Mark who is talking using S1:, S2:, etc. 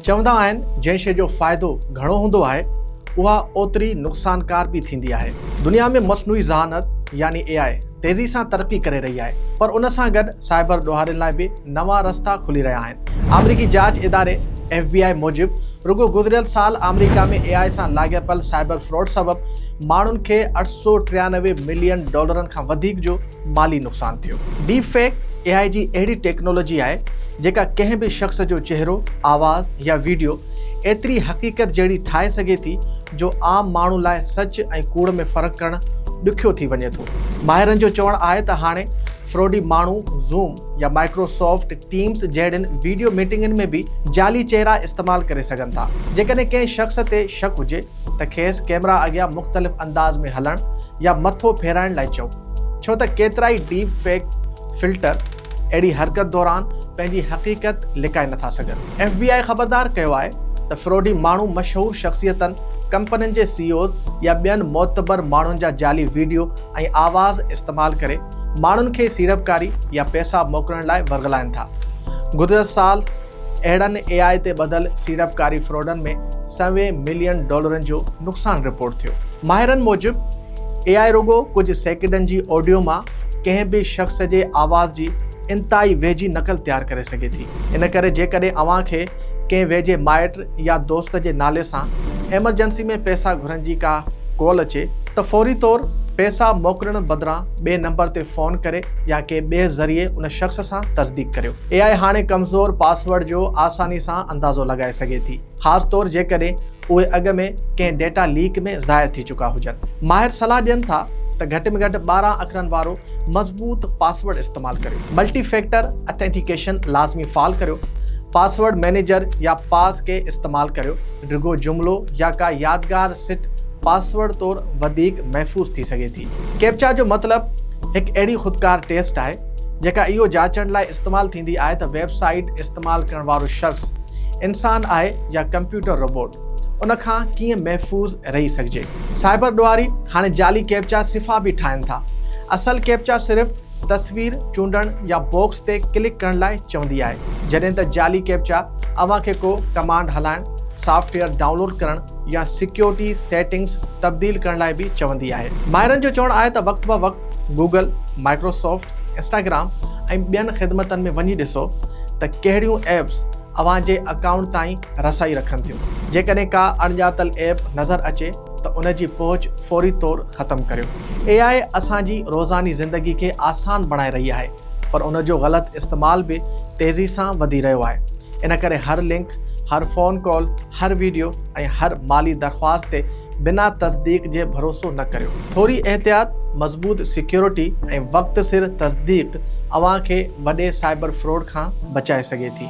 S1: चवंदा आहिनि जंहिं शइ जो फ़ाइदो घणो हूंदो आहे उहा ओतिरी नुक़सानकार बि थींदी आहे। दुनिया में मसनूई ज़हानत यानी AI तेज़ी सां तरक़ी करे रही आहे, पर उन सां गॾु साइबर ॾोहारियुनि लाइ बि नवां रस्ता खुली रहिया आहिनि। अमरीकी जांच इदारे FBI मूजिबि रुगो गुज़िरियल साल अमेरिका में AI सां लाॻापियल साइबर फ्रॉड सबबि माण्हुनि खे $893 मिलियन खां वधीक जो माली नुक़सानु थियो। डीप फेक AI जी अहिड़ी टेक्नोलॉजी आहे जेका कंहिं बि शख़्स जो चहिरो, आवाज़ या वीडियो एतिरी हक़ीक़त जहिड़ी ठाहे सघे थी जो आम माण्हू लाइ सच ऐं कूड़ में फ़र्क़ु करणु ॾुखियो थी वञे थो। माहिरनि जो चवणु आहे त हाणे फ्रॉडी माण्हू ज़ूम या माइक्रोसॉफ्ट टीम्स जहिड़ियुनि वीडियो मीटिंगुनि में बि जाली चहिरा इस्तेमालु करे सघनि था। जेकॾहिं कंहिं शख़्स ते शक हुजे त खेसि कैमरा अॻियां मुख़्तलिफ़ अंदाज़ में हलणु या मथो फेराइण लाइ चओ, छो त केतिरा ई डीप फेक फिल्टर अहिड़ी हरकत दौरान पंहिंजी हक़ीक़त लिकाए नथा सघनि। FBI ख़बरदार कयो आहे त फ्रॉडी माण्हू मशहूर शख़्सियतनि, कंपनियुनि जे CEOs या ॿियनि मोतबर माण्हुनि जा जाली वीडियो ऐं आवाज़ इस्तेमालु करे माण्हुनि खे सीड़पकारी या पैसा मोकिलण लाइ वरगलाइनि था। गुज़िरियल साल अहिड़नि AI ते ॿधल सीड़पकारी फ्रॉडनि में $100 मिलियन जो नुक़सानु रिपोर्ट थियो। माहिरनि मूजिबि AI रुगो कुझु सेकंडनि जी ऑडियो मां कंहिं बि शख़्स जे आवाज़ जी इंतिहाई वेझी नक़ल तयारु करे सघे थी। इन करे जेकॾहिं अव्हां खे कंहिं वेझे माइट या दोस्त जे नाले सां एमरजेंसी में पैसा घुरण जी का कॉल अचे त फौरी तौर पैसा मोकिलण बदिरां ॿिए नंबर ते फ़ोन करे या कंहिं ॿिए ज़रिए उन शख़्स सां तस्दीक करियो। AI हाणे कमज़ोर पासवर्ड जो आसानी सां अंदाज़ो लॻाए सघे थी, ख़ासि तौर जेकॾहिं उहे अॻु में कंहिं डेटा लीक में ज़ाहिर थी चुका हुजनि। माहिर सलाह ॾियनि था त घटि में घटि 12 अखरनि वारो मज़बूत पासवर्ड इस्तेमालु करियो। मल्टी फैक्टर ऑथेंटिकेशन लाज़मी फ़ाल करियो। पासवर्ड मैनेजर या पास के इस्तेमालु करियो। रुगो जुमिलो या का यादगार सिट पासवर्ड तौर वधीक महफ़ूज़ थी सघे थी। कैप्चा जो मतिलबु हिकु अहिड़ी ख़ुदकार टेस्ट आहे जेका इहो जाचण लाइ इस्तेमालु थींदी आहे त वेबसाइट इस्तेमालु करण वारो शख़्स इंसान आहे या कंप्यूटर रोबोट, उन खां कीअं महफ़ूज़ रही सघिजे। साइबर ॾोहारी हाणे जाली कैप्चा सिफ़ा बि ठाहिनि था। असल कैप्चा सिर्फ़ु तस्वीर चूंडण या बॉक्स ते क्लिक करण लाइ चवंदी आहे, जॾहिं त जाली कैप्चा अव्हां खे को कमांड हलाइण, सॉफ्टवेयर डाउनलोड करण या सिक्योरिटी सेटिंग्स तब्दील करण लाइ बि चवंदी आहे। माहिरनि जो चवणु आहे त वक़्त ब वक़्तु गूगल, माइक्रोसॉफ्ट, इंस्टाग्राम ऐं ॿियनि ख़िदमतनि में वञी ॾिसो त कहिड़ियूं एप्स अव्हां जे अकाउंट ताईं रसाई रखनि थियूं। जेकॾहिं का अणॼातल ऐप नज़र अचे त उन जी पहुच फौरी तौर ख़तमु करियो। AI असांजी रोज़ानी ज़िंदगी खे आसान बणाए रही आहे, पर उन जो ग़लति इस्तेमालु बि तेज़ी सां वधी रहियो आहे। इन करे हर लिंक, हर फ़ोन कॉल, हर वीडियो ऐं हर माली दरख़्वास्त ते बिना तस्दीक जे भरोसो न करियो। थोरी एहतियात, मज़बूत सिक्योरिटी ऐं वक़्त सिर तस्दीक अव्हां खे वॾे साइबर फ्रॉड खां बचाए सघे थी।